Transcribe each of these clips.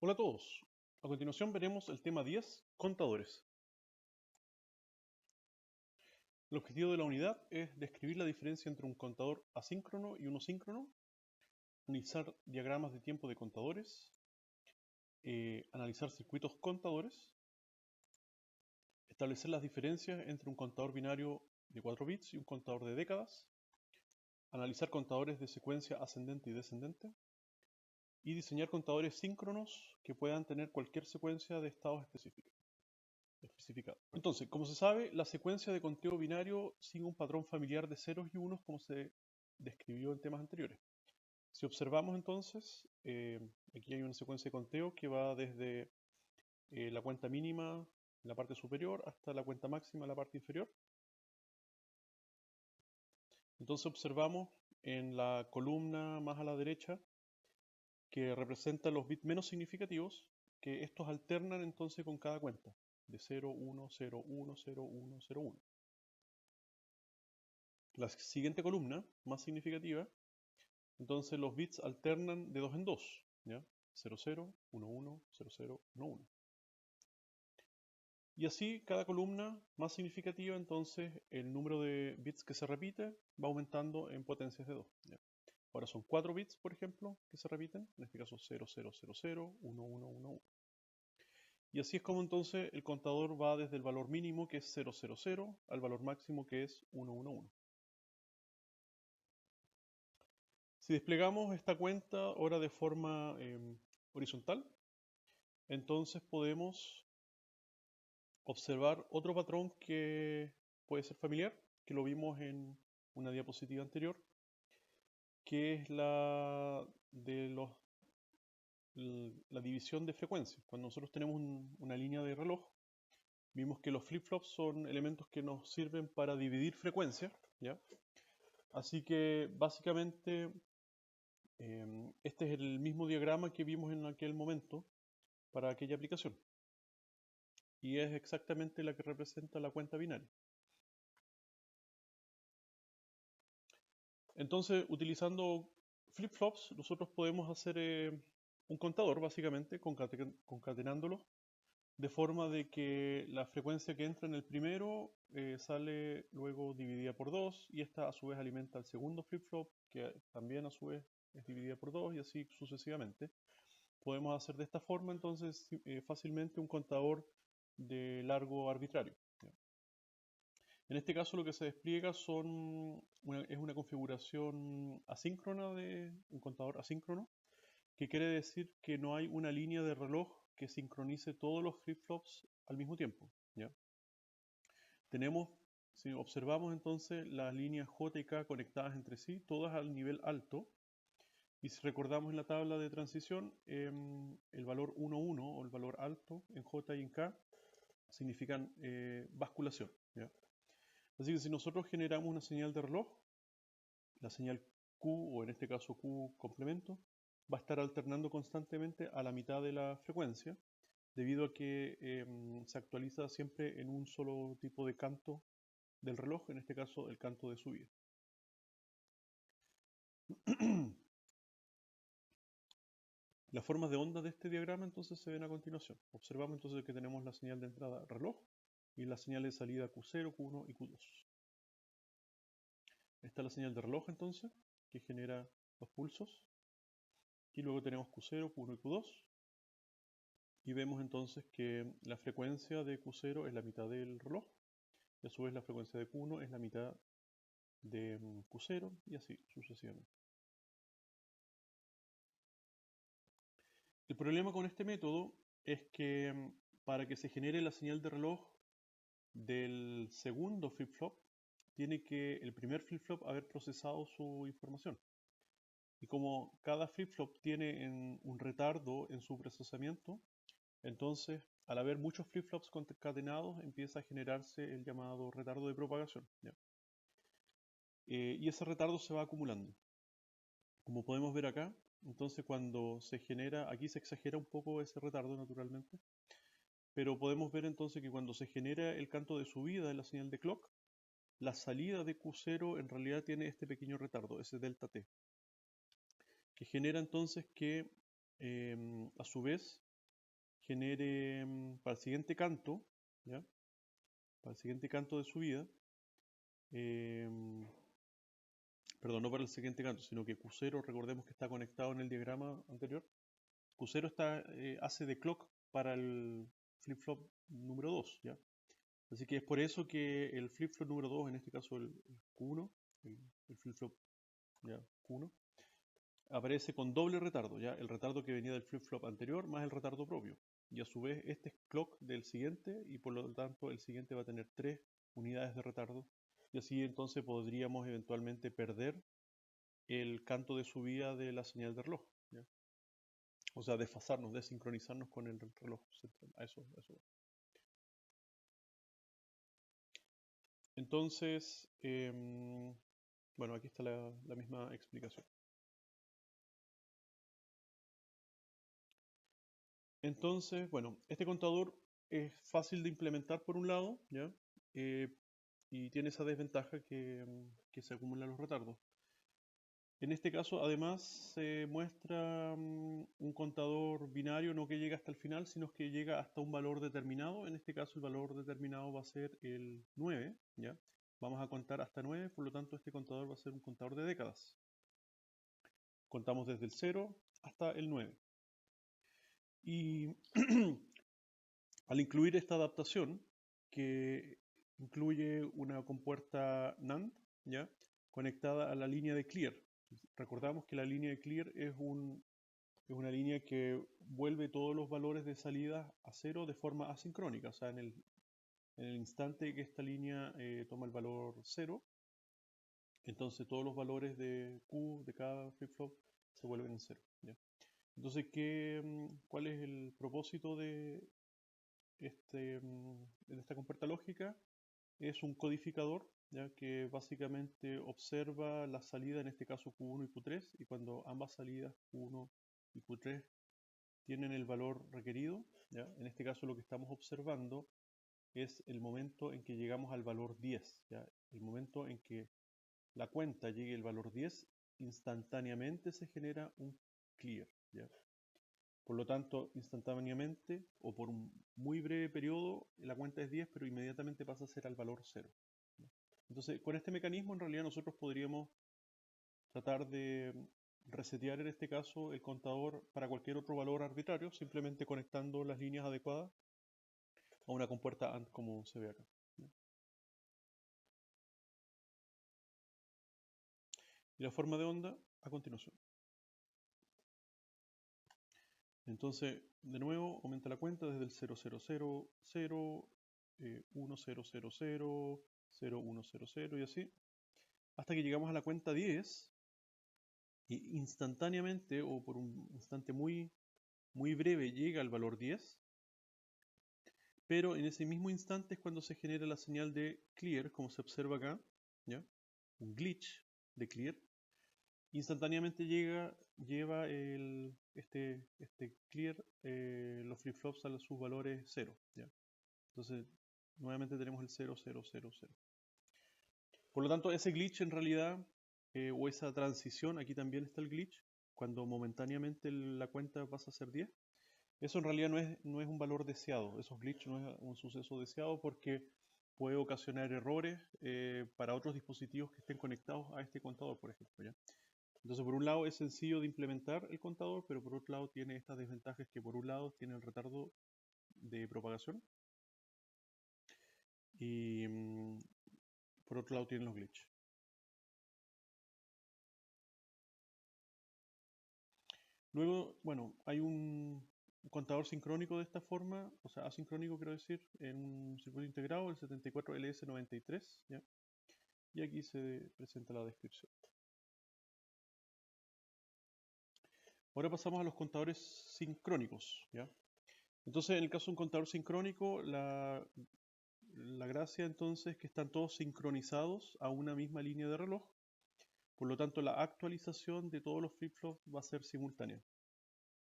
Hola a todos. A continuación veremos el tema 10, contadores. El objetivo de la unidad es describir la diferencia entre un contador asíncrono y uno síncrono, analizar diagramas de tiempo de contadores, analizar circuitos contadores, establecer las diferencias entre un contador binario de 4 bits y un contador de décadas, analizar contadores de secuencia ascendente y descendente, y diseñar contadores síncronos que puedan tener cualquier secuencia de estados específicos. Entonces, como se sabe, la secuencia de conteo binario sigue un patrón familiar de ceros y unos como se describió en temas anteriores. Si observamos entonces, aquí hay una secuencia de conteo que va desde la cuenta mínima en la parte superior hasta la cuenta máxima en la parte inferior. Entonces observamos en la columna más a la derecha que representa los bits menos significativos, que estos alternan entonces con cada cuenta, de 0, 1, 0, 1, 0, 1, 0, 1. La siguiente columna, más significativa, entonces los bits alternan de 2 en 2, ¿ya? 0, 0, 1, 1, 0, 0, 1, 1. Y así cada columna más significativa, entonces el número de bits que se repite va aumentando en potencias de 2, ¿ya? Ahora son 4 bits, por ejemplo, que se repiten, en este caso 0, 0, 0, 0, 1, 1, 1, 1. Y así es como entonces el contador va desde el valor mínimo, que es 0, 0, 0, al valor máximo, que es 1, 1, 1. Si desplegamos esta cuenta ahora de forma horizontal, entonces podemos observar otro patrón que puede ser familiar, que lo vimos en una diapositiva anterior, que es la división de frecuencia. Cuando nosotros tenemos una línea de reloj, vimos que los flip-flops son elementos que nos sirven para dividir frecuencia, ¿ya? Así que básicamente este es el mismo diagrama que vimos en aquel momento para aquella aplicación. Y es exactamente la que representa la cuenta binaria. Entonces, utilizando flip-flops, nosotros podemos hacer un contador, básicamente, concatenándolos, de forma de que la frecuencia que entra en el primero sale luego dividida por 2, y esta a su vez alimenta el segundo flip-flop, que también a su vez es dividida por 2, y así sucesivamente. Podemos hacer de esta forma, entonces, fácilmente un contador de largo arbitrario. En este caso lo que se despliega es una configuración asíncrona de un contador asíncrono, que quiere decir que no hay una línea de reloj que sincronice todos los flip-flops al mismo tiempo, ¿ya? Tenemos, si observamos entonces las líneas J y K conectadas entre sí, todas al nivel alto, y si recordamos en la tabla de transición, el valor 1, 1 o el valor alto en J y en K significan basculación, ¿ya? Así que si nosotros generamos una señal de reloj, la señal Q, o en este caso Q complemento, va a estar alternando constantemente a la mitad de la frecuencia, debido a que se actualiza siempre en un solo tipo de canto del reloj, en este caso el canto de subida. Las formas de onda de este diagrama entonces se ven a continuación. Observamos entonces que tenemos la señal de entrada reloj y la señal de salida Q0, Q1 y Q2. Esta es la señal de reloj entonces, que genera los pulsos. Y luego tenemos Q0, Q1 y Q2. Y vemos entonces que la frecuencia de Q0 es la mitad del reloj, y a su vez la frecuencia de Q1 es la mitad de Q0, y así sucesivamente. El problema con este método es que para que se genere la señal de reloj del segundo flip-flop, tiene que el primer flip-flop haber procesado su información. Y como cada flip-flop tiene un retardo en su procesamiento, entonces al haber muchos flip-flops concatenados empieza a generarse el llamado retardo de propagación, ¿ya? Y ese retardo se va acumulando. Como podemos ver acá, entonces cuando se genera, aquí se exagera un poco ese retardo naturalmente, pero podemos ver entonces que cuando se genera el canto de subida en la señal de clock, la salida de Q0 en realidad tiene este pequeño retardo, ese delta T, que genera entonces que a su vez genere para el siguiente canto, ¿ya? Para el siguiente canto de subida, perdón, no para el siguiente canto, sino que Q0, recordemos que está conectado en el diagrama anterior. Q0 hace de clock para el flip-flop número 2, ¿ya? Así que es por eso que el flip-flop número 2, en este caso el Q1, el flip-flop Q1, aparece con doble retardo, ¿ya? El retardo que venía del flip-flop anterior más el retardo propio. Y a su vez este es clock del siguiente y por lo tanto el siguiente va a tener 3 unidades de retardo. Y así entonces podríamos eventualmente perder el canto de subida de la señal de reloj, ¿ya? O sea, desfasarnos, desincronizarnos con el reloj central. A eso va. Entonces, bueno, aquí está la misma explicación. Entonces, bueno, este contador es fácil de implementar por un lado, ¿ya? Y tiene esa desventaja que se acumulan los retardos. En este caso, además, se muestra un contador binario, no que llega hasta el final, sino que llega hasta un valor determinado. En este caso, el valor determinado va a ser el 9, ¿ya? Vamos a contar hasta 9, por lo tanto, este contador va a ser un contador de décadas. Contamos desde el 0 hasta el 9. Y al incluir esta adaptación, que incluye una compuerta NAND, ¿ya? Conectada a la línea de clear. Recordamos que la línea de clear es una línea que vuelve todos los valores de salida a 0 de forma asincrónica. O sea, en el instante que esta línea toma el valor 0, entonces todos los valores de Q de cada flip-flop se vuelven en 0, ¿ya? Entonces, ¿cuál es el propósito de esta compuerta lógica? Es un codificador, ¿ya? Que básicamente observa la salida, en este caso Q1 y Q3, y cuando ambas salidas Q1 y Q3 tienen el valor requerido, ¿ya? En este caso lo que estamos observando es el momento en que llegamos al valor 10, ¿ya? El momento en que la cuenta llegue al valor 10, instantáneamente se genera un clear, ¿ya? Por lo tanto, instantáneamente o por un muy breve periodo, la cuenta es 10, pero inmediatamente pasa a ser al valor 0. Entonces, con este mecanismo, en realidad nosotros podríamos tratar de resetear en este caso el contador para cualquier otro valor arbitrario, simplemente conectando las líneas adecuadas a una compuerta AND como se ve acá. Y la forma de onda a continuación. Entonces, de nuevo, aumenta la cuenta desde el 0000, 1000, 0100 y así, hasta que llegamos a la cuenta 10 y instantáneamente o por un instante muy, muy breve llega al valor 10, pero en ese mismo instante es cuando se genera la señal de clear, como se observa acá, ¿ya? Un glitch de clear. Instantáneamente lleva este clear los flip-flops a sus valores 0, ¿ya? Entonces, nuevamente tenemos el 0, 0, 0, 0. Por lo tanto, ese glitch en realidad, o esa transición, aquí también está el glitch, cuando momentáneamente la cuenta pasa a ser 10, eso en realidad no es un valor deseado, esos glitch no es un suceso deseado porque puede ocasionar errores para otros dispositivos que estén conectados a este contador, por ejemplo, ¿ya? Entonces, por un lado es sencillo de implementar el contador, pero por otro lado tiene estas desventajas que por un lado tiene el retardo de propagación y por otro lado tiene los glitches. Luego, bueno, hay un contador sincrónico de esta forma, o sea, asincrónico quiero decir, en un circuito integrado, el 74LS93, ¿ya? Y aquí se presenta la descripción. Ahora pasamos a los contadores sincrónicos, ¿ya? Entonces, en el caso de un contador sincrónico, la gracia entonces es que están todos sincronizados a una misma línea de reloj. Por lo tanto, la actualización de todos los flip-flops va a ser simultánea.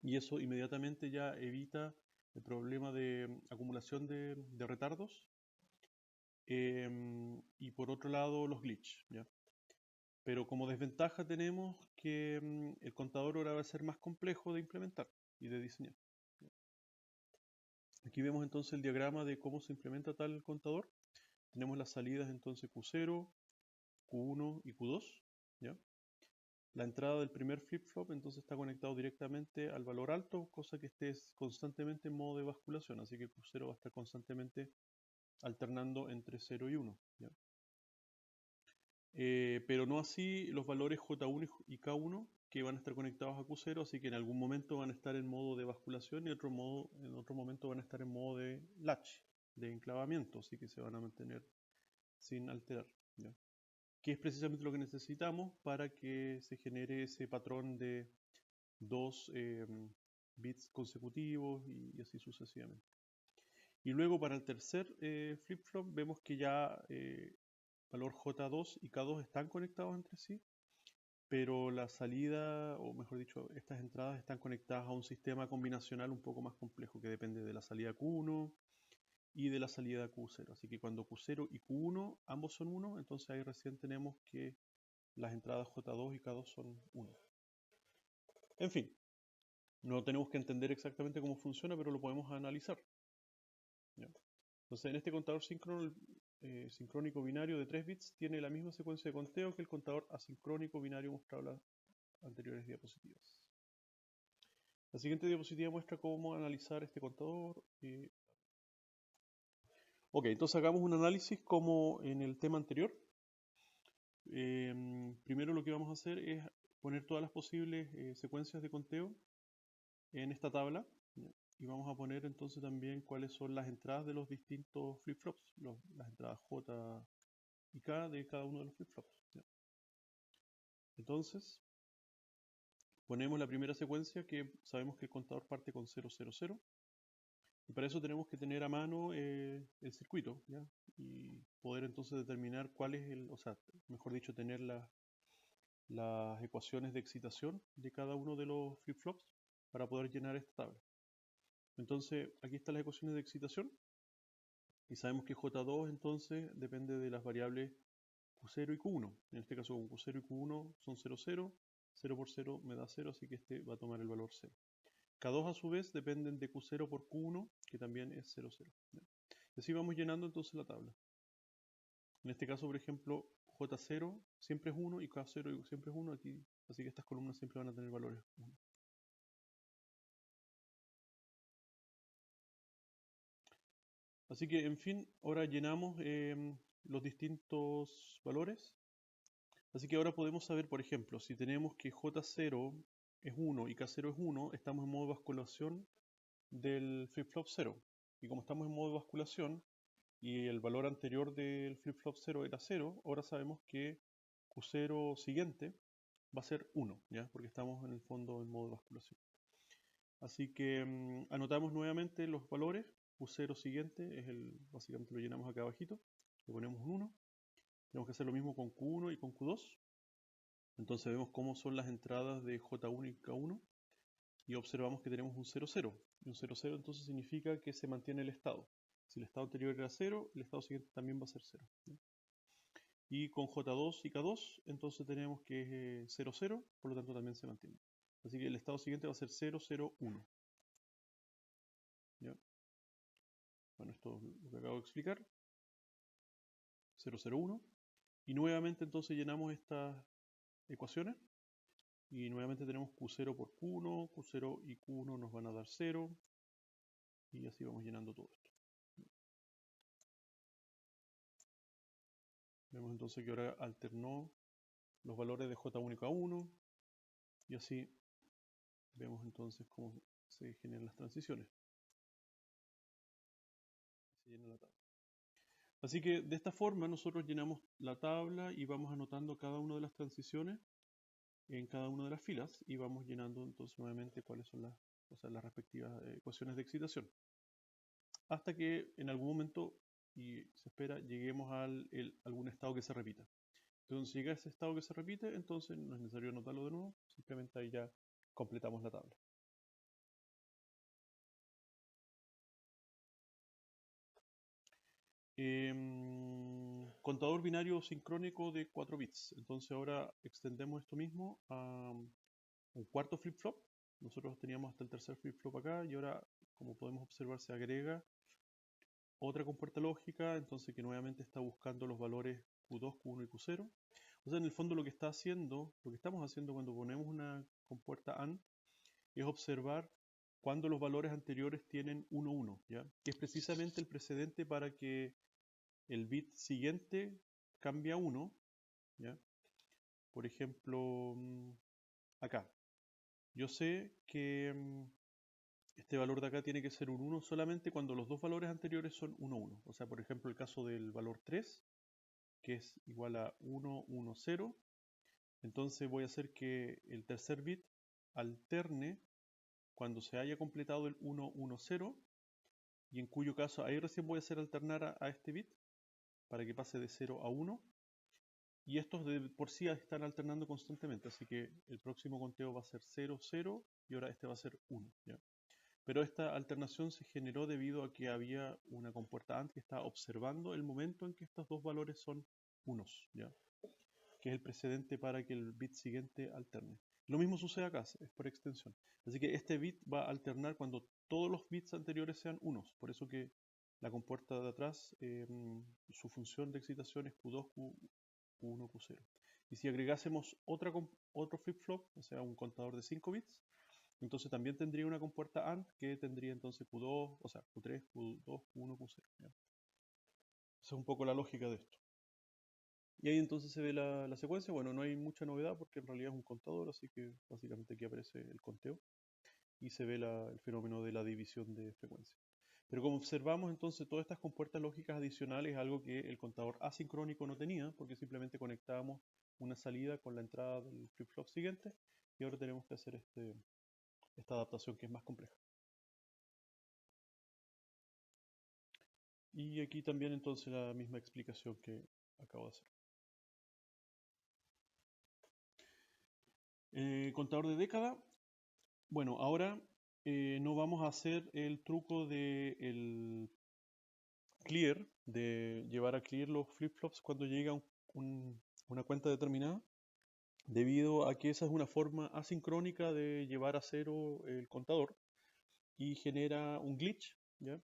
Y eso inmediatamente ya evita el problema de acumulación de retardos. Y por otro lado, los glitch, ¿ya? Pero como desventaja tenemos que el contador ahora va a ser más complejo de implementar y de diseñar. Aquí vemos entonces el diagrama de cómo se implementa tal contador. Tenemos las salidas entonces Q0, Q1 y Q2, ¿ya? La entrada del primer flip-flop entonces está conectado directamente al valor alto, cosa que esté constantemente en modo de basculación, así que Q0 va a estar constantemente alternando entre 0 y 1, ¿ya? Pero no así los valores J1 y K1 que van a estar conectados a Q0, así que en algún momento van a estar en modo de basculación y en otro momento van a estar en modo de latch, de enclavamiento, así que se van a mantener sin alterar, ¿ya? Que es precisamente lo que necesitamos para que se genere ese patrón de dos bits consecutivos y así sucesivamente. Y luego para el tercer flip-flop vemos que ya valor J2 y K2 están conectados entre sí, pero la salida, o mejor dicho, estas entradas están conectadas a un sistema combinacional un poco más complejo que depende de la salida Q1 y de la salida Q0. Así que cuando Q0 y Q1 ambos son 1, entonces ahí recién tenemos que las entradas J2 y K2 son 1. En fin, no tenemos que entender exactamente cómo funciona, pero lo podemos analizar, ¿ya? Entonces, en este contador sincrónico binario de 3 bits tiene la misma secuencia de conteo que el contador asincrónico binario mostrado en las anteriores diapositivas. La siguiente diapositiva muestra cómo analizar este contador. Ok, entonces hagamos un análisis como en el tema anterior. Primero lo que vamos a hacer es poner todas las posibles secuencias de conteo en esta tabla, ¿ya? Y vamos a poner entonces también cuáles son las entradas de los distintos flip-flops, las entradas J y K de cada uno de los flip-flops, ¿ya? Entonces, ponemos la primera secuencia que sabemos que el contador parte con 0, 0, 0. Y para eso tenemos que tener a mano el circuito, ¿ya? Y poder entonces determinar cuál es o sea, mejor dicho, tener las ecuaciones de excitación de cada uno de los flip-flops para poder llenar esta tabla. Entonces, aquí están las ecuaciones de excitación. Y sabemos que J2 entonces depende de las variables Q0 y Q1. En este caso con Q0 y Q1 son 0, 0. 0 por 0 me da 0, así que este va a tomar el valor 0. K2 a su vez dependen de Q0 por Q1, que también es 0, 0. Y así vamos llenando entonces la tabla. En este caso, por ejemplo, J0 siempre es 1 y K0 siempre es 1 aquí, así que estas columnas siempre van a tener valores 1. Así que, en fin, ahora llenamos los distintos valores. Así que ahora podemos saber, por ejemplo, si tenemos que J0 es 1 y K0 es 1, estamos en modo de basculación del flip-flop 0. Y como estamos en modo de basculación y el valor anterior del flip-flop 0 era 0, ahora sabemos que Q0 siguiente va a ser 1, ¿ya? Porque estamos en el fondo en modo de basculación. Así que anotamos nuevamente los valores. Q0 siguiente es básicamente lo llenamos acá abajito, le ponemos un 1. Tenemos que hacer lo mismo con Q1 y con Q2. Entonces vemos cómo son las entradas de J1 y K1 y observamos que tenemos un 0, 0. Y un 0, 0 entonces significa que se mantiene el estado. Si el estado anterior era 0, el estado siguiente también va a ser 0, ¿ya? Y con J2 y K2 entonces tenemos que es 0, 0, por lo tanto también se mantiene. Así que el estado siguiente va a ser 0, 0, 1. ¿Ya? Bueno, esto es lo que acabo de explicar. 0, 0, 1. Y nuevamente entonces llenamos estas ecuaciones. Y nuevamente tenemos Q0 por Q1, Q0 y Q1 nos van a dar 0. Y así vamos llenando todo esto. Vemos entonces que ahora alternó los valores de J1 y K1. Y así vemos entonces cómo se generan las transiciones. Se llena la tabla. Así que de esta forma nosotros llenamos la tabla y vamos anotando cada una de las transiciones en cada una de las filas y vamos llenando entonces nuevamente cuáles son las respectivas ecuaciones de excitación. Hasta que en algún momento, y se espera, lleguemos a algún estado que se repita. Entonces, si llega a ese estado que se repite, entonces no es necesario anotarlo de nuevo, simplemente ahí ya completamos la tabla. Contador binario sincrónico de 4 bits. Entonces ahora extendemos esto mismo a un cuarto flip-flop. Nosotros teníamos hasta el tercer flip-flop acá y ahora como podemos observar, se agrega otra compuerta lógica, entonces que nuevamente está buscando los valores Q2, Q1 y Q0. O sea, en el fondo lo que estamos haciendo cuando ponemos una compuerta AND es observar cuando los valores anteriores tienen 1, 1, ¿ya? Que es precisamente el precedente para que el bit siguiente cambie a 1, ¿ya? Por ejemplo, acá. Yo sé que este valor de acá tiene que ser un 1 solamente cuando los dos valores anteriores son 1, 1. O sea, por ejemplo, el caso del valor 3, que es igual a 1, 1, 0. Entonces voy a hacer que el tercer bit alterne cuando se haya completado el 1, 1, 0, y en cuyo caso ahí recién voy a hacer alternar a este bit para que pase de 0 a 1. Y estos de por sí están alternando constantemente, así que el próximo conteo va a ser 0, 0 y ahora este va a ser 1, ¿ya? Pero esta alternación se generó debido a que había una compuerta AND que estaba observando el momento en que estos dos valores son unos, ¿ya? Que es el precedente para que el bit siguiente alterne. Lo mismo sucede acá, es por extensión. Así que este bit va a alternar cuando todos los bits anteriores sean unos. Por eso que la compuerta de atrás, su función de excitación es Q2, Q1, Q0. Y si agregásemos otro flip-flop, o sea, un contador de 5 bits, entonces también tendría una compuerta AND que tendría entonces Q2, o sea, Q3, Q2, Q1, Q0. ¿Ya? Esa es un poco la lógica de esto. Y ahí entonces se ve la secuencia. Bueno, no hay mucha novedad porque en realidad es un contador, así que básicamente aquí aparece el conteo y se ve el fenómeno de la división de frecuencia. Pero como observamos entonces todas estas compuertas lógicas adicionales es algo que el contador asincrónico no tenía porque simplemente conectábamos una salida con la entrada del flip-flop siguiente y ahora tenemos que hacer esta adaptación que es más compleja. Y aquí también entonces la misma explicación que acabo de hacer. Contador de década. Bueno, ahora no vamos a hacer el truco de el clear, de llevar a clear los flip-flops cuando llega una cuenta determinada, debido a que esa es una forma asincrónica de llevar a cero el contador y genera un glitch, ¿ya?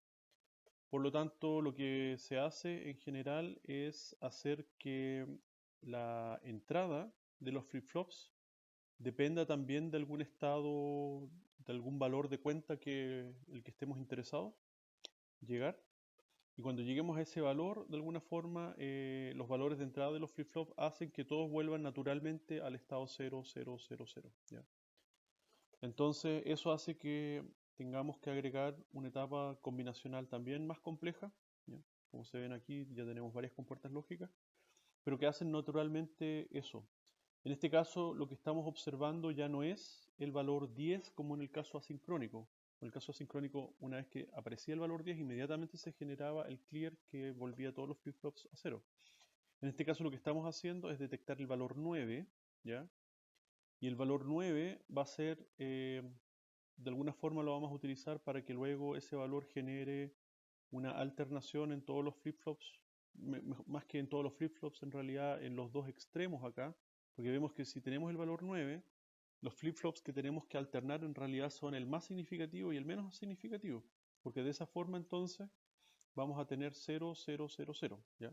Por lo tanto, lo que se hace en general es hacer que la entrada de los flip-flops dependa también de algún estado, de algún valor de cuenta que el que estemos interesados llegar. Y cuando lleguemos a ese valor, de alguna forma, los valores de entrada de los flip-flops hacen que todos vuelvan naturalmente al estado 0, 0, 0, 0. ¿Ya? Entonces, eso hace que tengamos que agregar una etapa combinacional también más compleja. ¿Ya? Como se ven aquí, ya tenemos varias compuertas lógicas, pero que hacen naturalmente eso. En este caso, lo que estamos observando ya no es el valor 10 como en el caso asincrónico. En el caso asincrónico, una vez que aparecía el valor 10, inmediatamente se generaba el clear que volvía todos los flip-flops a 0. En este caso, lo que estamos haciendo es detectar el valor 9, ¿ya? Y el valor 9 va a ser, de alguna forma lo vamos a utilizar para que luego ese valor genere una alternación en todos los flip-flops, más que en todos los flip-flops, en realidad en los dos extremos acá, porque vemos que si tenemos el valor 9, los flip-flops que tenemos que alternar en realidad son el más significativo y el menos significativo, porque de esa forma entonces vamos a tener 0, 0, 0, 0, ¿ya?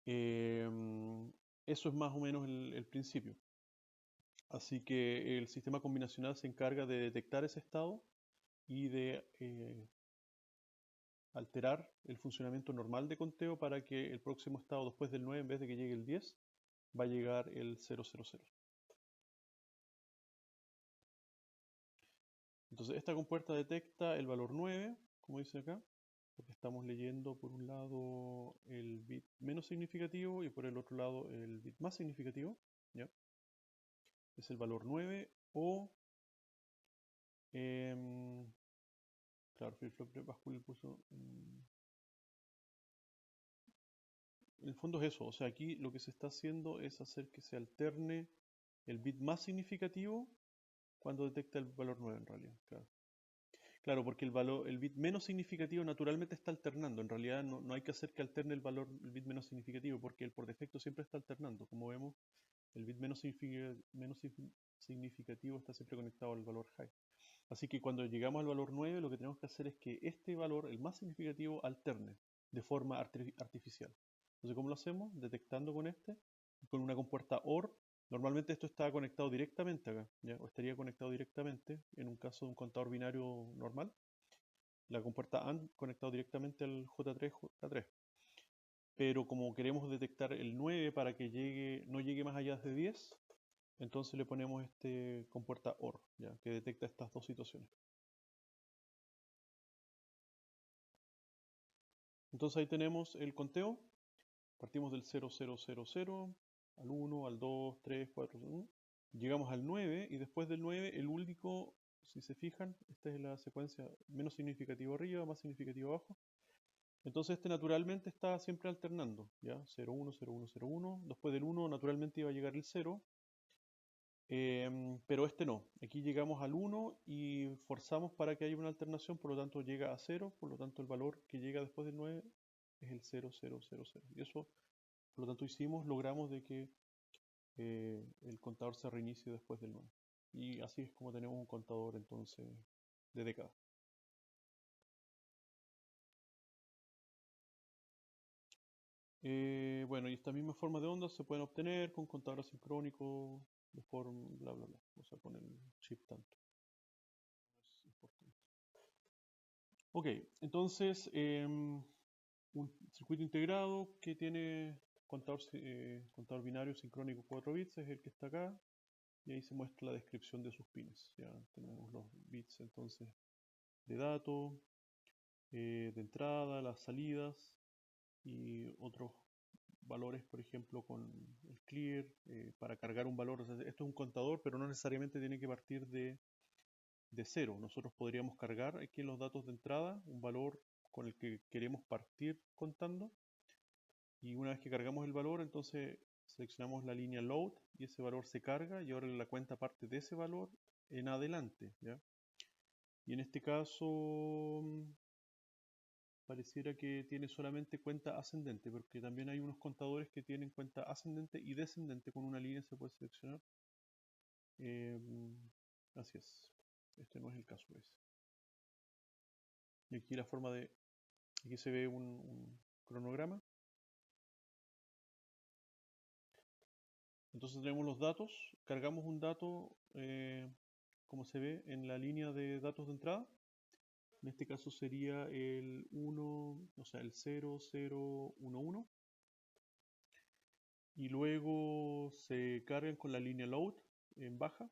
Eso es más o menos el principio. Así que el sistema combinacional se encarga de detectar ese estado y de alterar el funcionamiento normal de conteo para que el próximo estado después del 9, en vez de que llegue el 10, va a llegar el 000. Entonces esta compuerta detecta el valor 9, como dice acá, porque estamos leyendo por un lado el bit menos significativo y por el otro lado el bit más significativo, ¿ya? Es el valor 9 o, claro, flip-flop bascula el pulso. En el fondo es eso, o sea, aquí lo que se está haciendo es hacer que se alterne el bit más significativo cuando detecta el valor 9 en realidad, claro. Claro, porque el bit menos significativo naturalmente está alternando. En realidad no hay que hacer que alterne el bit menos significativo, porque él por defecto siempre está alternando. Como vemos, el bit menos significativo está siempre conectado al valor high. Así que cuando llegamos al valor 9, lo que tenemos que hacer es que este valor, el más significativo, alterne de forma artificial. Entonces, ¿cómo lo hacemos? Detectando con una compuerta OR. Normalmente esto está conectado directamente acá, ¿ya? O estaría conectado directamente en un caso de un contador binario normal. La compuerta AND conectado directamente al J3, J3. Pero como queremos detectar el 9 para que no llegue más allá de 10, entonces le ponemos este compuerta OR, ¿ya? Que detecta estas dos situaciones. Entonces ahí tenemos el conteo. Partimos del 0000 al 1, al 2, 3, 4, 1. Llegamos al 9 y después del 9 el único, si se fijan, esta es la secuencia menos significativo arriba, más significativo abajo. Entonces este naturalmente está siempre alternando, ¿ya? 0, 1, 0, 1, 0, 1. Después del 1 naturalmente iba a llegar el 0. Pero este no. Aquí llegamos al 1 y forzamos para que haya una alternación, por lo tanto llega a 0, por lo tanto el valor que llega después del 9 es el 0, 0, 0, 0. Y eso, por lo tanto, logramos de que el contador se reinicie después del 9. Y así es como tenemos un contador entonces de década. Bueno, y esta misma forma de ondas se pueden obtener con contador asincrónico de forma bla bla bla, o sea, con el chip tanto. Es importante. Ok, entonces un circuito integrado que tiene contador binario sincrónico 4 bits es el que está acá, y ahí se muestra la descripción de sus pines. Ya tenemos los bits entonces de datos, de entrada, las salidas y otros valores, por ejemplo, con el clear para cargar un valor. O sea, esto es un contador, pero no necesariamente tiene que partir de cero. Nosotros podríamos cargar aquí en los datos de entrada un valor con el que queremos partir contando, y una vez que cargamos el valor, entonces seleccionamos la línea load y ese valor se carga, y ahora la cuenta parte de ese valor en adelante, ¿ya? Y en este caso pareciera que tiene solamente cuenta ascendente, porque también hay unos contadores que tienen cuenta ascendente y descendente. Con una línea se puede seleccionar. Así es. Este no es el caso ese. Y aquí aquí se ve un cronograma. Entonces tenemos los datos, cargamos un dato, como se ve en la línea de datos de entrada. En este caso sería el 1, o sea, el 0, 0, 1, 1. Y luego se cargan con la línea load en baja.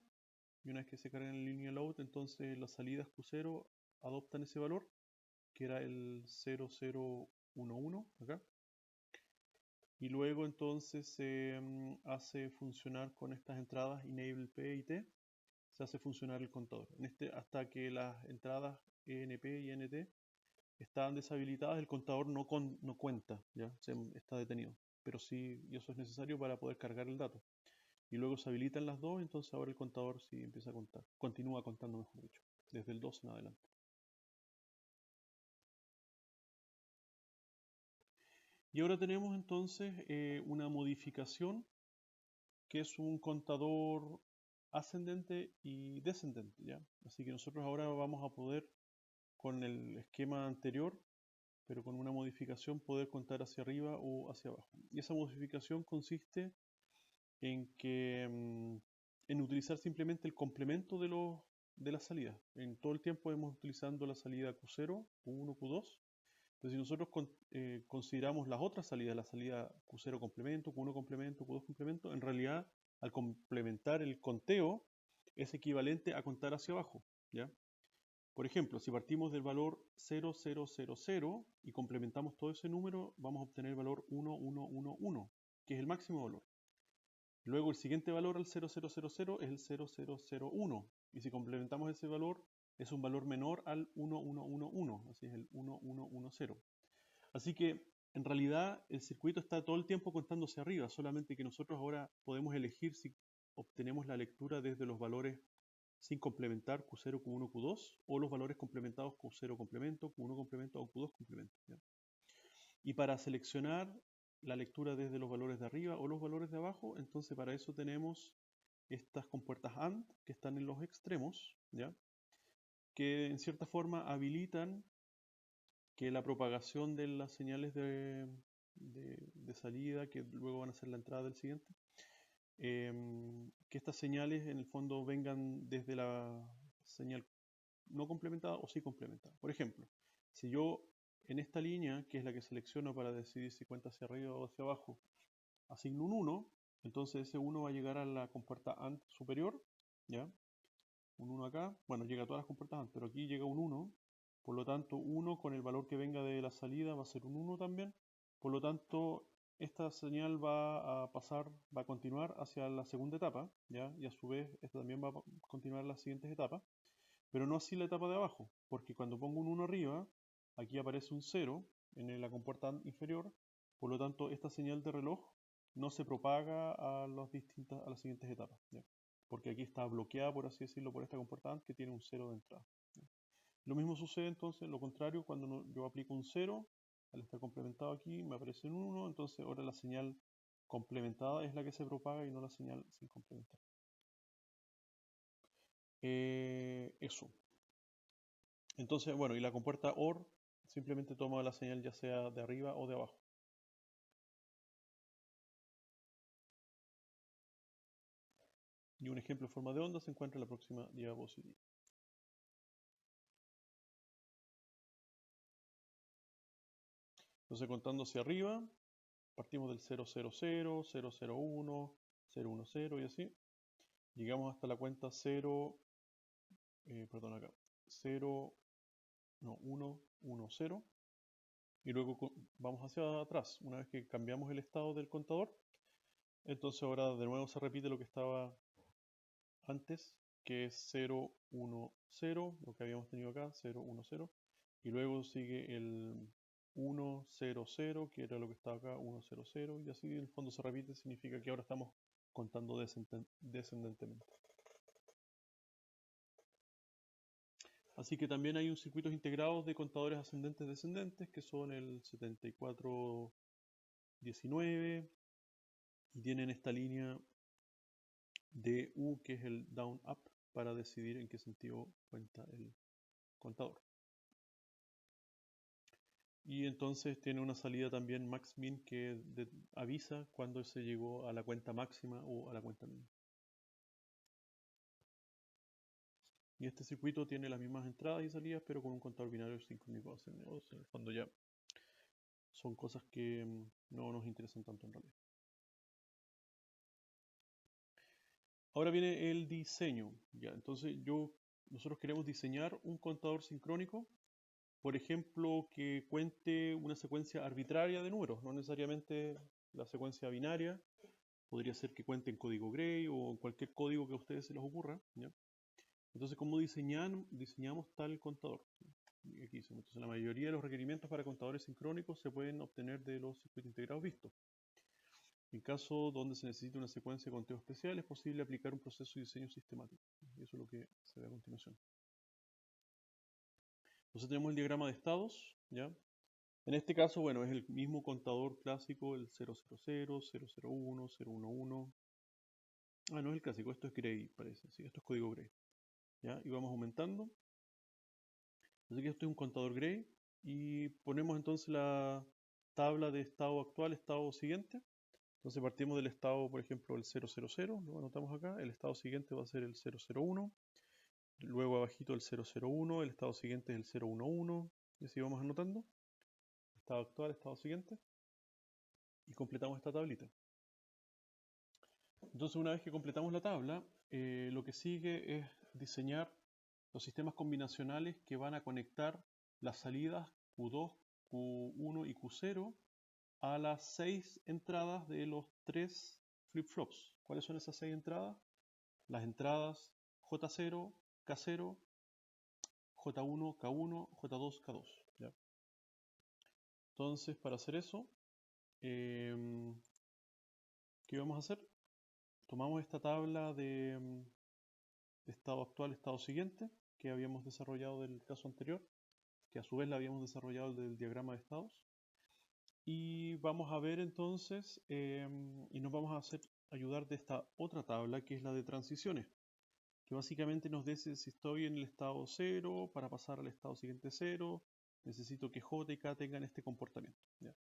Y una vez que se cargan en la línea load, entonces las salidas Q0 adoptan ese valor, que era el 0011 acá. Y luego entonces se hace funcionar con estas entradas enable P y T, se hace funcionar el contador. Hasta que las entradas ENP y NT están deshabilitadas, el contador no cuenta, ¿ya? Está detenido. Pero sí, y eso es necesario para poder cargar el dato. Y luego se habilitan las dos, entonces ahora el contador sí empieza a contar. Continúa contando, mejor dicho, desde el 2 en adelante. Y ahora tenemos entonces una modificación que es un contador ascendente y descendente, ¿ya? Así que nosotros ahora vamos a poder, con el esquema anterior, pero con una modificación, poder contar hacia arriba o hacia abajo. Y esa modificación consiste en en utilizar simplemente el complemento de las salidas. En todo el tiempo hemos utilizando la salida Q0, Q1, Q2. Pero si nosotros consideramos las otras salidas, la salida Q0 complemento, Q1 complemento, Q2 complemento, en realidad al complementar el conteo es equivalente a contar hacia abajo, ¿ya? Por ejemplo, si partimos del valor 0000 y complementamos todo ese número, vamos a obtener el valor 1111, que es el máximo valor. Luego el siguiente valor al 0000 es el 0001. Y si complementamos ese valor, es un valor menor al 1111. Así es el 1110. Así que en realidad el circuito está todo el tiempo contándose arriba, solamente que nosotros ahora podemos elegir si obtenemos la lectura desde los valores sin complementar Q0, Q1, Q2, o los valores complementados Q0 complemento, Q1 complemento o Q2 complemento, ¿ya? Y para seleccionar la lectura desde los valores de arriba o los valores de abajo, entonces para eso tenemos estas compuertas AND que están en los extremos, ¿ya? que en cierta forma habilitan que la propagación de las señales de salida, que luego van a ser la entrada del siguiente, que estas señales en el fondo vengan desde la señal no complementada o sí complementada. Por ejemplo, si yo en esta línea, que es la que selecciono para decidir si cuenta hacia arriba o hacia abajo, asigno un 1, entonces ese 1 va a llegar a la compuerta AND superior, ¿ya? Un 1 acá, bueno, llega a todas las compuertas AND, pero aquí llega un 1, por lo tanto 1 con el valor que venga de la salida va a ser un 1 también, por lo tanto esta señal va a pasar, va a continuar hacia la segunda etapa, ¿ya? Y a su vez esta también va a continuar las siguientes etapas, pero no así la etapa de abajo, porque cuando pongo un 1 arriba, aquí aparece un 0 en la compuerta AND inferior, por lo tanto esta señal de reloj no se propaga a las siguientes etapas, ¿ya? Porque aquí está bloqueada, por así decirlo, por esta compuerta AND que tiene un 0 de entrada, ¿ya? Lo mismo sucede entonces, lo contrario, cuando yo aplico un 0, al estar complementado aquí me aparece un 1, entonces ahora la señal complementada es la que se propaga y no la señal sin complementar. Eso. Entonces, bueno, y la compuerta OR simplemente toma la señal ya sea de arriba o de abajo. Y un ejemplo en forma de onda se encuentra en la próxima diapositiva. Entonces, contando hacia arriba, partimos del 000, 001, 010 y así. Llegamos hasta la cuenta 0, perdón acá, 0, no, 110. Y luego vamos hacia atrás. Una vez que cambiamos el estado del contador, entonces ahora de nuevo se repite lo que estaba antes, que es 0, 1, 0, lo que habíamos tenido acá, 0, 1, 0. Y luego sigue el 1, 0, 0, que era lo que estaba acá, 1, 0, 0. Y así en el fondo se repite, significa que ahora estamos contando descendentemente. Así que también hay un circuitos integrados de contadores ascendentes descendentes, que son el 7419, y tienen esta línea de U, que es el down up, para decidir en qué sentido cuenta el contador. Y entonces tiene una salida también max-min que avisa cuando se llegó a la cuenta máxima o a la cuenta mínima. Y este circuito tiene las mismas entradas y salidas, pero con un contador binario sincrónico ascendente. En el fondo ya son cosas que no nos interesan tanto en realidad. Ahora viene el diseño. ¿Ya? Entonces nosotros queremos diseñar un contador sincrónico, por ejemplo, que cuente una secuencia arbitraria de números, no necesariamente la secuencia binaria. Podría ser que cuente en código Gray o en cualquier código que a ustedes se les ocurra, ¿ya? Entonces, ¿cómo diseñamos tal contador? Y aquí dice, entonces la mayoría de los requerimientos para contadores sincrónicos se pueden obtener de los circuitos integrados vistos. En caso donde se necesite una secuencia de conteo especial, es posible aplicar un proceso de diseño sistemático. Y eso es lo que se ve a continuación. Entonces tenemos el diagrama de estados, ¿ya? En este caso, bueno, es el mismo contador clásico, el 000, 001, 011. Ah, no es el clásico, esto es Gray, parece, sí, esto es código Gray. ¿Ya? Y vamos aumentando. Así que esto es un contador Gray y ponemos entonces la tabla de estado actual, estado siguiente. Entonces partimos del estado, por ejemplo, el 000, lo anotamos acá. El estado siguiente va a ser el 001. Luego abajito el 001, el estado siguiente es el 011. Y así vamos anotando. Estado actual, estado siguiente. Y completamos esta tablita. Entonces una vez que completamos la tabla, lo que sigue es diseñar los sistemas combinacionales que van a conectar las salidas Q2, Q1 y Q0 a las 6 entradas de los 3 flip-flops. ¿Cuáles son esas 6 entradas? Las entradas J0, K0, J1, K1, J2, K2. ¿Ya? Entonces, para hacer eso, ¿qué vamos a hacer? Tomamos esta tabla de estado actual, estado siguiente, que habíamos desarrollado del caso anterior, que a su vez la habíamos desarrollado del diagrama de estados. Y vamos a ver entonces, y nos vamos a ayudar de esta otra tabla, que es la de transiciones, que básicamente nos dice si estoy en el estado 0, para pasar al estado siguiente 0, necesito que J y K tengan este comportamiento, ¿ya?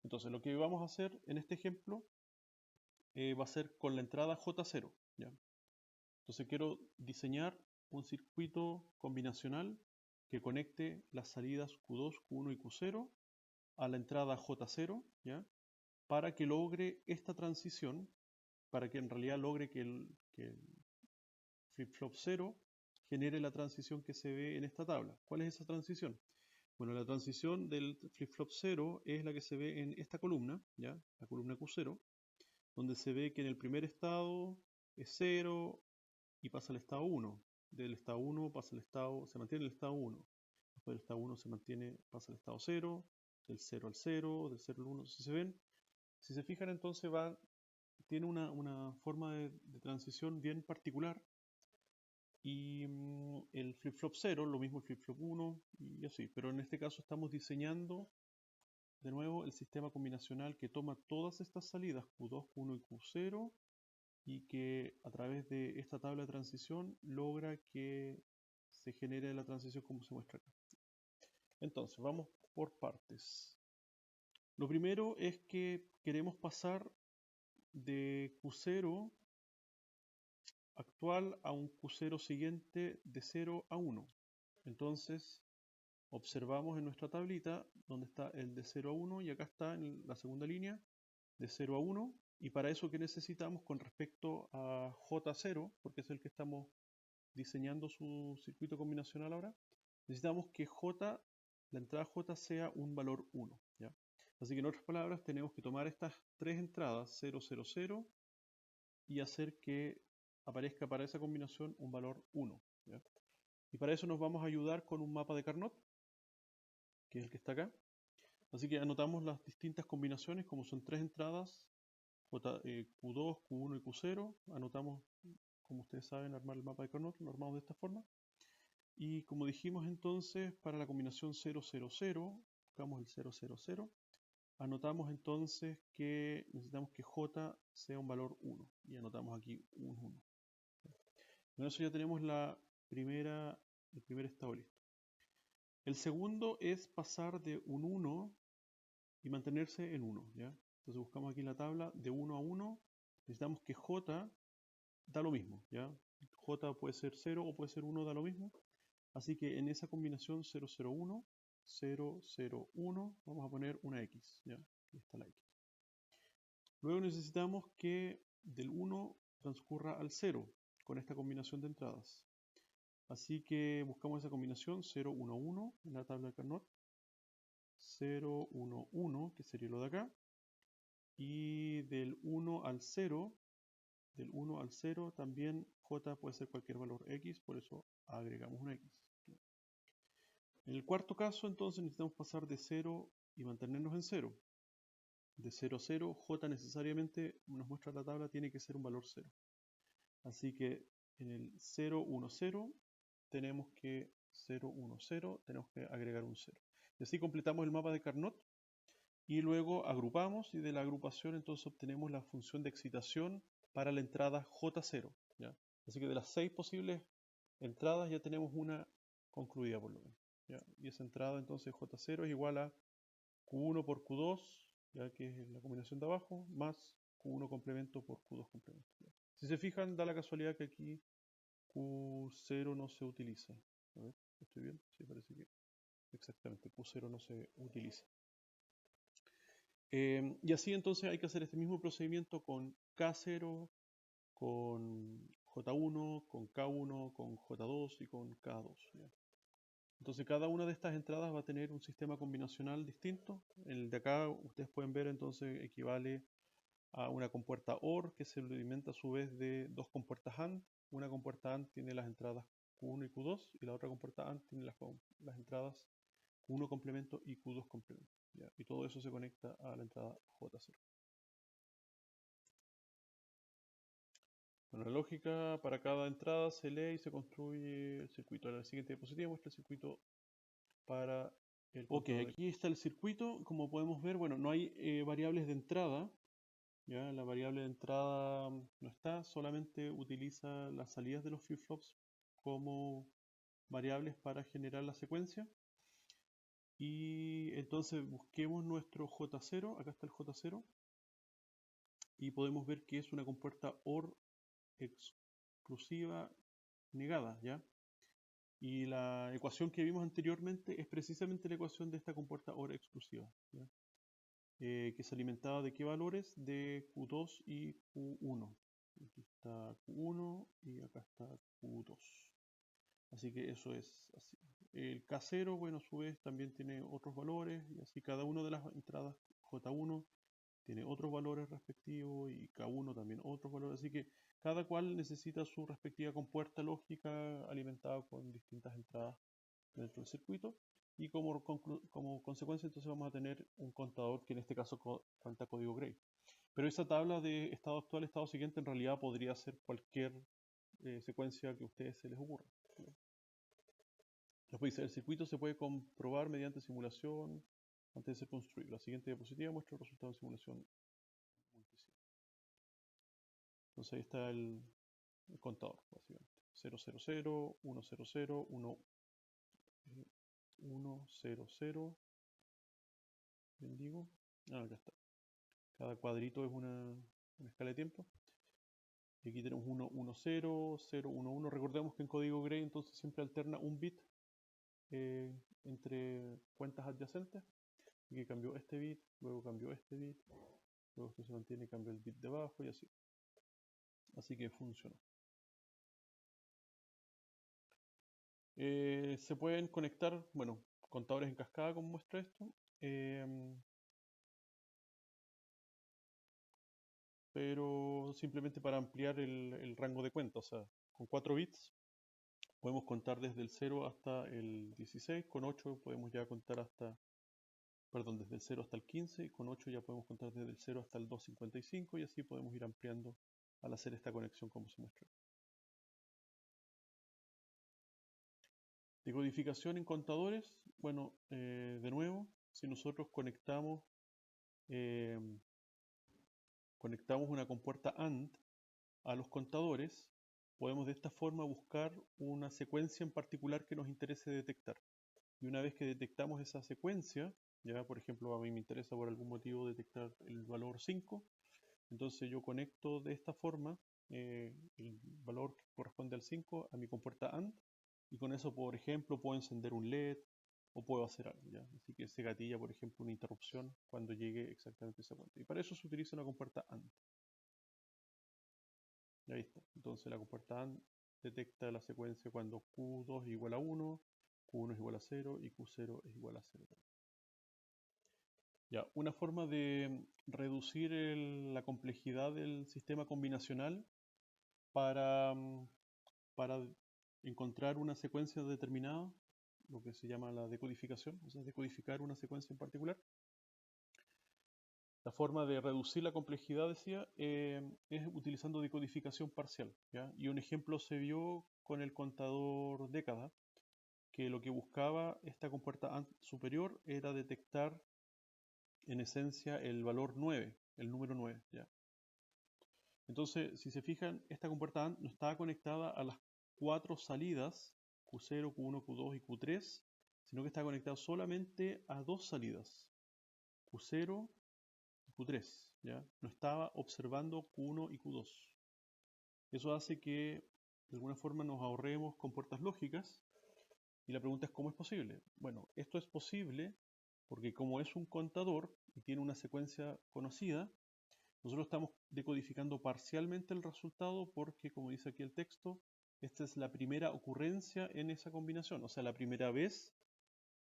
Entonces lo que vamos a hacer en este ejemplo va a ser con la entrada J0, ¿ya? Entonces quiero diseñar un circuito combinacional que conecte las salidas Q2, Q1 y Q0 a la entrada J0, ¿ya? Para que logre esta transición, para que en realidad logre que el flip-flop 0 genere la transición que se ve en esta tabla. ¿Cuál es esa transición? Bueno, la transición del flip-flop 0 es la que se ve en esta columna, ¿ya? La columna Q0, donde se ve que en el primer estado es 0 y pasa al estado 1. Del estado 1 pasa al estado, se mantiene el estado 1. Después del estado 1 se mantiene, pasa al estado 0, del 0 al 0, del 0 al 1. Si se ven, si se fijan, entonces tiene una forma de transición bien particular. Y el flip-flop 0, lo mismo el flip-flop 1 y así. Pero en este caso estamos diseñando de nuevo el sistema combinacional que toma todas estas salidas Q2, Q1 y Q0 y que a través de esta tabla de transición logra que se genere la transición como se muestra acá. Entonces, vamos por partes. Lo primero es que queremos pasar de Q0 actual a un Q0 siguiente de 0 a 1. Entonces, observamos en nuestra tablita donde está el de 0 a 1 y acá está en la segunda línea de 0 a 1. Y para eso, ¿qué necesitamos con respecto a J0? Porque es el que estamos diseñando su circuito combinacional ahora. Necesitamos que J, la entrada J sea un valor 1, ¿ya? Así que en otras palabras tenemos que tomar estas tres entradas 0, 0, 0 y hacer que aparezca para esa combinación un valor 1, ¿ya? Y para eso nos vamos a ayudar con un mapa de Carnot, que es el que está acá. Así que anotamos las distintas combinaciones, como son tres entradas, Q2, Q1 y Q0. Anotamos, como ustedes saben, armar el mapa de Carnot, lo armamos de esta forma. Y como dijimos entonces, para la combinación 0, 0, 0, buscamos el 0, 0, 0. Anotamos entonces que necesitamos que J sea un valor 1. Y anotamos aquí un 1. Con eso ya tenemos el primer estado listo. El segundo es pasar de un 1 y mantenerse en 1, ¿ya? Entonces buscamos aquí en la tabla de 1 a 1. Necesitamos que J da lo mismo, ¿ya? J puede ser 0 o puede ser 1, da lo mismo. Así que en esa combinación 0, 0, 1, 0, 0, 1, vamos a poner una X, ¿ya? Aquí está la X. Luego necesitamos que del 1 transcurra al 0 con esta combinación de entradas. Así que buscamos esa combinación 0, 1, 1 en la tabla de Carnot. 0, 1, 1, que sería lo de acá. Y del 1 al 0, del 1 al 0 también J puede ser cualquier valor X, por eso agregamos una X. En el cuarto caso, entonces, necesitamos pasar de 0 y mantenernos en 0. De 0 a 0, J necesariamente, nos muestra la tabla, tiene que ser un valor 0. Así que en el 0, 1, 0, tenemos que 0, 1, 0, tenemos que agregar un 0. Y así completamos el mapa de Carnot. Y luego agrupamos, y de la agrupación entonces obtenemos la función de excitación para la entrada J0, ¿ya? Así que de las 6 posibles entradas ya tenemos una concluida por lo menos, ¿ya? Y esa entrada entonces J0 es igual a Q1 por Q2, ya que es la combinación de abajo, más Q1 complemento por Q2 complemento, ¿ya? Si se fijan, da la casualidad que aquí Q0 no se utiliza. A ver, ¿estoy bien? Sí, parece que exactamente, Q0 no se utiliza. Y así entonces hay que hacer este mismo procedimiento con K0, con J1, con K1, con J2 y con K2, ¿ya? Entonces cada una de estas entradas va a tener un sistema combinacional distinto. El de acá ustedes pueden ver entonces equivale a una compuerta OR que se alimenta a su vez de dos compuertas AND. Una compuerta AND tiene las entradas Q1 y Q2 y la otra compuerta AND tiene las entradas Q1 complemento y Q2 complemento, ¿ya? Y todo eso se conecta a la entrada J0. Bueno, la lógica para cada entrada se lee y se construye el circuito. En la siguiente diapositiva muestra el circuito para el control. Ok, aquí está el circuito. Como podemos ver, bueno, no hay variables de entrada, ¿ya? La variable de entrada no está, solamente utiliza las salidas de los flip-flops como variables para generar la secuencia. Y entonces busquemos nuestro J0, acá está el J0, y podemos ver que es una compuerta OR exclusiva negada, ¿ya? Y la ecuación que vimos anteriormente es precisamente la ecuación de esta compuerta OR exclusiva, ¿ya? Que se alimentaba de qué valores? De Q2 y Q1. Aquí está Q1 y acá está Q2. Así que eso es así. El K0, bueno, a su vez también tiene otros valores y así cada una de las entradas J1 tiene otros valores respectivos y K1 también otros valores. Así que cada cual necesita su respectiva compuerta lógica alimentada con distintas entradas dentro del circuito. Y como consecuencia entonces vamos a tener un contador que en este caso cuenta código Gray. Pero esa tabla de estado actual, estado siguiente en realidad podría ser cualquier secuencia que a ustedes se les ocurra. El circuito se puede comprobar mediante simulación antes de ser construido. La siguiente diapositiva muestra el resultado de simulación multisite. Entonces ahí está el contador, básicamente. 000, 100, 100, bien digo. Acá está. Cada cuadrito es una escala de tiempo. Y aquí tenemos 1, 1, 0, 0, 1, 1. Recordemos que en código Gray entonces siempre alterna un bit entre cuentas adyacentes. Aquí cambió este bit, luego cambió este bit, luego esto se mantiene y cambia el bit de abajo y así. Así que funcionó. Se pueden conectar, bueno, contadores en cascada como muestra esto. Pero simplemente para ampliar el rango de cuenta, o sea, con 4 bits podemos contar desde el 0 hasta el 16, con 8 podemos ya contar hasta, perdón, desde el 0 hasta el 15, y con 8 ya podemos contar desde el 0 hasta el 255 y así podemos ir ampliando al hacer esta conexión como se muestra. Decodificación en contadores, bueno, de nuevo, si nosotros conectamos una compuerta AND a los contadores, podemos de esta forma buscar una secuencia en particular que nos interese detectar. Y una vez que detectamos esa secuencia, ya por ejemplo a mí me interesa por algún motivo detectar el valor 5, entonces yo conecto de esta forma el valor que corresponde al 5 a mi compuerta AND, y con eso, por ejemplo, puedo encender un LED o puedo hacer algo, ¿ya? Así que se gatilla, por ejemplo, una interrupción cuando llegue exactamente esa cuenta. Y para eso se utiliza una compuerta AND. Y ahí está. Entonces la compuerta AND detecta la secuencia cuando Q2 es igual a 1, Q1 es igual a 0 y Q0 es igual a 0. Ya, una forma de reducir la complejidad del sistema combinacional para, para encontrar una secuencia determinada, lo que se llama la decodificación, o sea, decodificar una secuencia en particular. La forma de reducir la complejidad, decía, es utilizando decodificación parcial, ¿ya? Y un ejemplo se vio con el contador década, que lo que buscaba esta compuerta AND superior era detectar en esencia el valor 9, el número 9, ¿ya? Entonces, si se fijan, esta compuerta AND no estaba conectada a las 4 salidas, Q0, Q1, Q2 y Q3, sino que está conectada solamente a 2 salidas, Q0 y Q3, ¿ya? No estaba observando Q1 y Q2. Eso hace que de alguna forma nos ahorremos compuertas lógicas, y la pregunta es ¿cómo es posible? Bueno, esto es posible porque como es un contador y tiene una secuencia conocida, nosotros estamos decodificando parcialmente el resultado porque, como dice aquí el texto, esta es la primera ocurrencia en esa combinación, o sea, la primera vez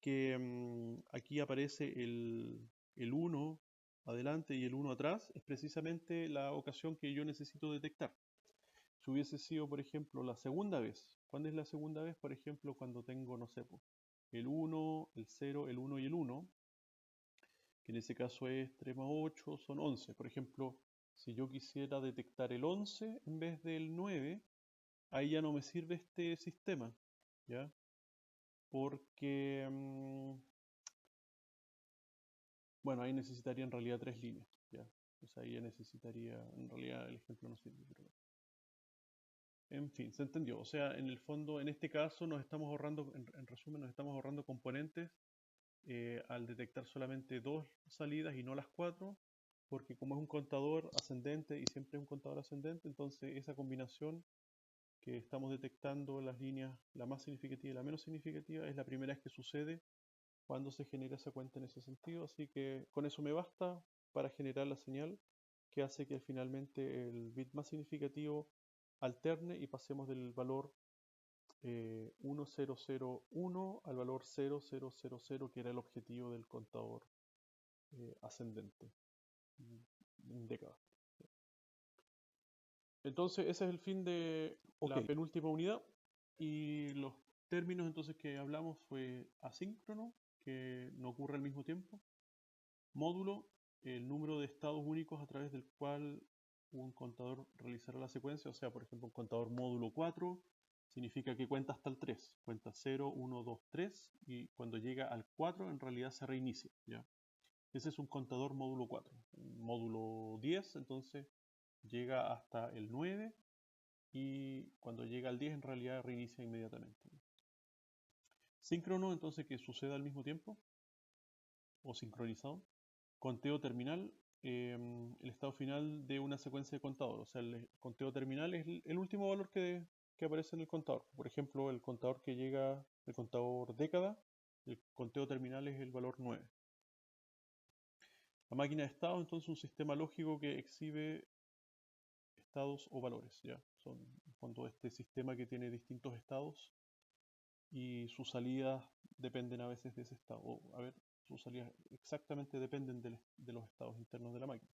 que aquí aparece el 1 adelante y el 1 atrás, es precisamente la ocasión que yo necesito detectar. Si hubiese sido, por ejemplo, la segunda vez, ¿cuándo es la segunda vez? Por ejemplo, cuando tengo, no sé, el 1, el 0, el 1 y el 1, que en ese caso es 3 más 8, son 11. Por ejemplo, si yo quisiera detectar el 11 en vez del 9, ahí ya no me sirve este sistema, ¿ya? Porque, bueno, ahí necesitaría en realidad 3 líneas, ¿ya? O sea, ahí ya necesitaría, en realidad el ejemplo no sirve, pero en fin, se entendió. O sea, en el fondo, en este caso nos estamos ahorrando, en resumen, nos estamos ahorrando componentes al detectar solamente 2 salidas y no las 4, porque como es un contador ascendente y siempre es un contador ascendente, entonces esa combinación que estamos detectando las líneas, la más significativa y la menos significativa, es la primera vez que sucede cuando se genera esa cuenta en ese sentido, así que con eso me basta para generar la señal que hace que finalmente el bit más significativo alterne y pasemos del valor 1001 al valor 0000, que era el objetivo del contador ascendente en décadas. Entonces ese es el fin de la Ok, penúltima unidad, y los términos entonces que hablamos fue asíncrono, que no ocurre al mismo tiempo; módulo, el número de estados únicos a través del cual un contador realizará la secuencia. O sea, por ejemplo, un contador módulo 4 significa que cuenta hasta el 3, cuenta 0, 1, 2, 3, y cuando llega al 4 en realidad se reinicia, ¿ya? Ese es un contador módulo 4. Un módulo 10 entonces llega hasta el 9, y cuando llega al 10 en realidad reinicia inmediatamente. Síncrono, entonces, que suceda al mismo tiempo o sincronizado. Conteo terminal, el estado final de una secuencia de contador. O sea, el conteo terminal es el último valor que aparece en el contador. Por ejemplo, el contador que llega, el contador década, el conteo terminal es el valor 9. La máquina de estado, entonces, un sistema lógico que exhibe estados o valores, ¿ya? Son, en fondo, este sistema que tiene distintos estados y sus salidas dependen a veces de ese estado. O, a ver, sus salidas exactamente dependen de los estados internos de la máquina.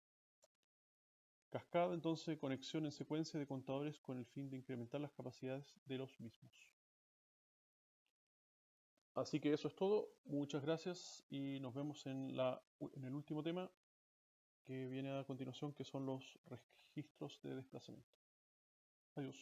Cascada, entonces, conexión en secuencia de contadores con el fin de incrementar las capacidades de los mismos. Así que eso es todo. Muchas gracias y nos vemos en el último tema que viene a continuación, que son los registros de desplazamiento. Adiós.